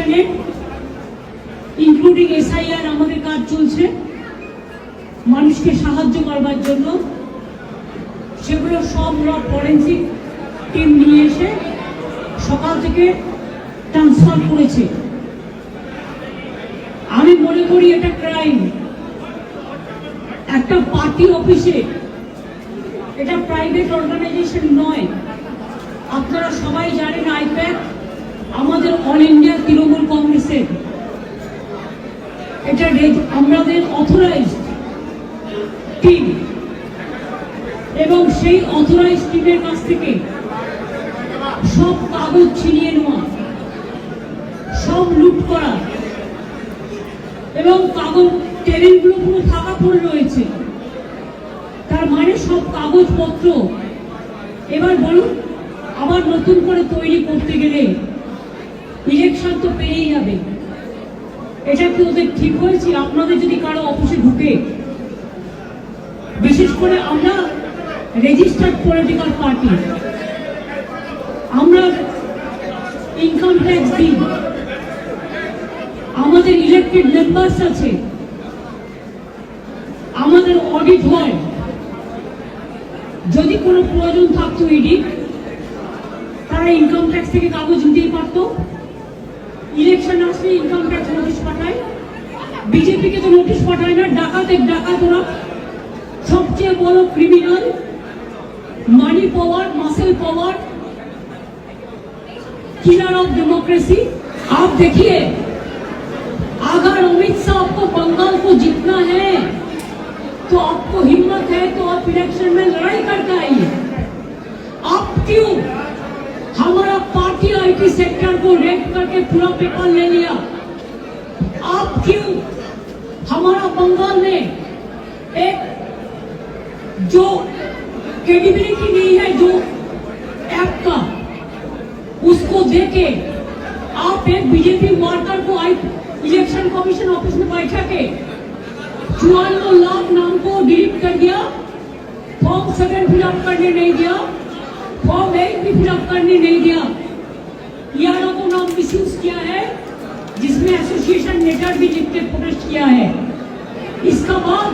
Senate including SIR আমাদের কাজ চলছে মানুষকে সাহায্য করবার জন্য। সেগুলো সব ফরেন্সিক টিম নিয়ে এসে সকাল থেকে ট্রান্সফার করেছে। আমি মনে করি এটা ক্রাইম। একটা পার্টি অফিসে, এটা প্রাইভেট অর্গানাইজেশন নয়। আপনারা সবাই জানেন আইপ্যাক আমাদের অল ইন্ডিয়া তৃণমূল কংগ্রেসের, এটা আমাদের অথরাইজড টিম, এবং সেই অথরাইজড টিমের কাছ থেকে সব কাগজ ছিনিয়ে নেওয়া, সব লুট করা, এবং কাগজ টেবিলগুলো পুরো ফাঁকা পড়ে রয়েছে। তার মানে সব কাগজপত্র এবার বলুন আবার নতুন করে তৈরি করতে গেলে ইলেকশন তো পেয়েই যাবে। এটা কি ওদের ঠিক হয়েছে? আপনাদের যদি কারো অফিসে ঢুকে, বিশেষ করে আমরা রেজিস্টার্ড পলিটিক্যাল পার্টি, আমরা ইনকাম ট্যাক্স দিই, আমাদের ইলেক্টেড মেম্বার্স আছে, আমাদের অডিট হয়। যদি কোনো প্রয়োজন থাকতো ইডি, তারা ইনকাম ট্যাক্স থেকে কাগজ দিতেই পারতো। ইলেকশন আসলে ইনকাম ট্যাক্স নোটিশ পাঠায়, বিজেপিকে তো নোটিশ পাঠায় না। ডাকাত ওরা সবচেয়ে বড় criminal, money power, muscle power, killer of democracy. आप देखिए, अगर अमित शाह को बंगाल को जीतना है तो आपको हिम्मत है तो आप इलेक्शन में लड़ाई करके आइए। आप क्यों हमारा पार्टी IT सेक्टर को रेड करके पूरा पेपर ले लिया? आप क्यों हमारा बंगाल में एक जो क्रेडिबिलिटी नहीं है जो ऐप का, उसको देके आप एक बीजेपी वर्कर को इलेक्शन कमीशन ऑफिस में बैठा के 54 लाख नाम को डिलीट कर दिया, फॉर्म 7 फिलअप करने नहीं दिया, फॉर्म 8 भी फिलअप करने नहीं दिया। यारों को नाम मिसयूज किया है, जिसमें एसोसिएशन लेटर भी लिख के प्रोटेस्ट किया है। इसका बाद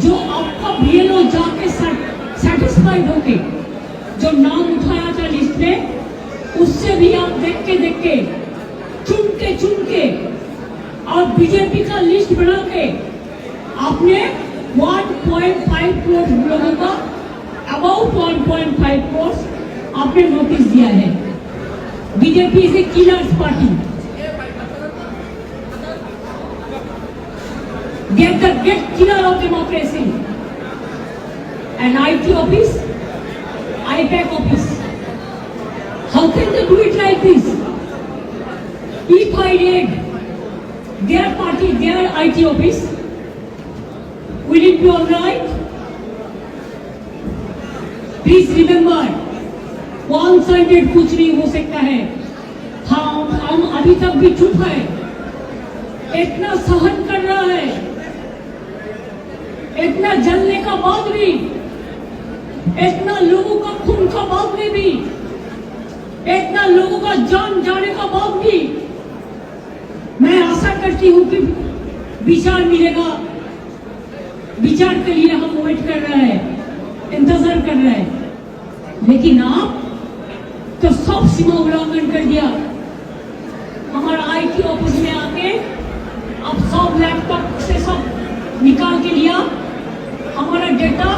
जो आपका BLO जाके सेटिस्फाइड होके जो नाम उठाया था लिस्ट में, उससे भी आप देख के चुन के और बीजेपी का लिस्ट बना के आपने 1.5 करोड़ लोगों का, अबाउट 1.5 करोड़ आपने नोटिस दिया है। BJP is a killers party. Get killer of democracy. An IT office, IPAC office. How can they do it like this? If I raid their party, their IT office, will it be all right? Please remember, one-sided कुछ नहीं हो सकता है। हम अभी तक भी चुप है, इतना सहन कर रहा है, इतना जलने का बाद भी, इतना लोगों का खून का बाद में भी, इतना लोगों का जान जाने का बाद भी मैं आशा करती हूँ कि विचार मिलेगा। विचार के लिए हम वेट कर रहे हैं, इंतजार कर रहे हैं। लेकिन आप तो सब सीमा उल्लंघन कर दिया। हमारा IT ऑफिस में आके अब सब लैपटॉप से सब निकाल के लिया, हमारा डेटा,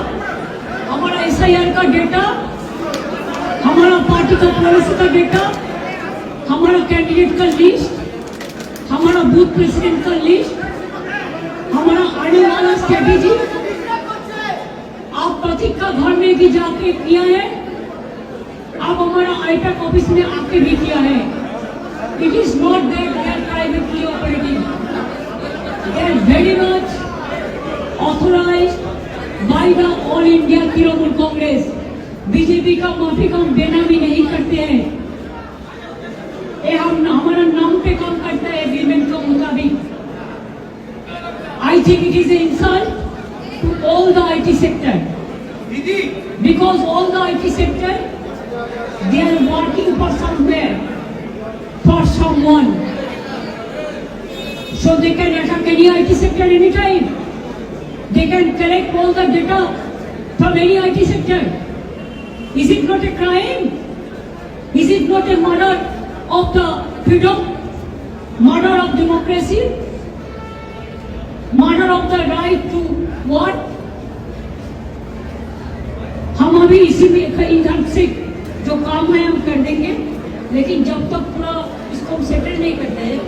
हमारा SIR का डेटा, हमारा पार्टी का पॉलिसी का डेटा, हमारा कैंडिडेट का लिस्ट, हमारा बूथ प्रेसिडेंट का लिस्ट, हमारा आने वाला स्ट्रेटेजी आप प्रतीक का घर में भी जाके किया है, आप हमारा IPAC ऑफिस में आके भी किया है। It is not that they are privately operating, they are very much authorised by the All India Trinamool Congress. BJP का माफी का बेनामी नहीं करते हैं, ये हम हमारा नाम पे काम करता है एग्रीमेंट के मुताबिक। I think it is an insult to all the IT sector, because all the IT sector, they are working for somewhere, for someone, So they can attack any IT sector anytime. They can collect all the data from any IT sector. Is it not a crime? Is it not a murder of the freedom? Murder of democracy? Murder of the right to what? हम अभी इसी में इधर से जो काम है हम कर देंगे, लेकिन जब तक पूरा इसको हम सेटल नहीं करते हैं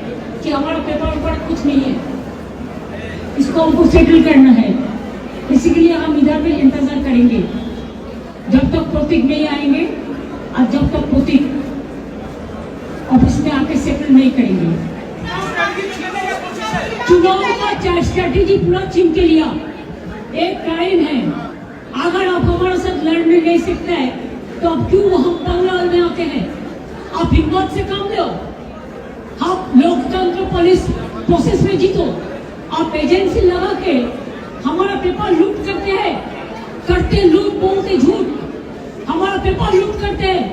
कि हमारा पेपर पर कुछ नहीं है, इसको हमको सेटल करना है, इसी के लिए हम इधर भी इंतजार करेंगे जब तक प्रतीक नहीं आएंगे और जब तक प्रतीक ऑफिस में आके सेटल नहीं करेंगे। चुनाव का स्ट्रैटेजी पूरा छीन के लिया, एक क्राइम है। अगर आप हमारे साथ लड़ने नहीं सकते हैं तो आप क्यों हम बंगाल में आते हैं? आप हिम्मत से काम लो, आप लोकतंत्र पुलिस प्रोसेस में जीतो। आप एजेंसी लगा के हमारा पेपर लूट करते हैं, करते लूट, बोलते झूठ, हमारा पेपर लूट करते हैं,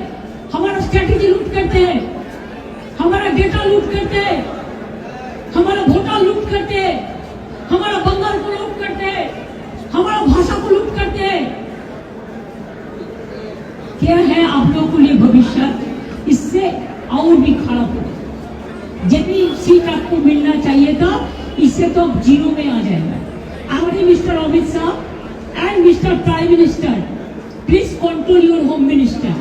हमारा स्ट्रैटेजी लूट करते हैं, हमारा डेटा लूट करते हैं, हमारा वोटा लूट करते हैं, हमारा बंगाल को लूट करते हैं, हमारा भाषा को लूट करते हैं। क्या है आप लोगों के लिए भविष्य? इससे और भी खराब होगा। जितनी सीट आपको मिलना चाहिए था, इससे तो अब जीरो में आ जाएगा। आगे mister Amit Shah and mister prime minister, please control your home minister.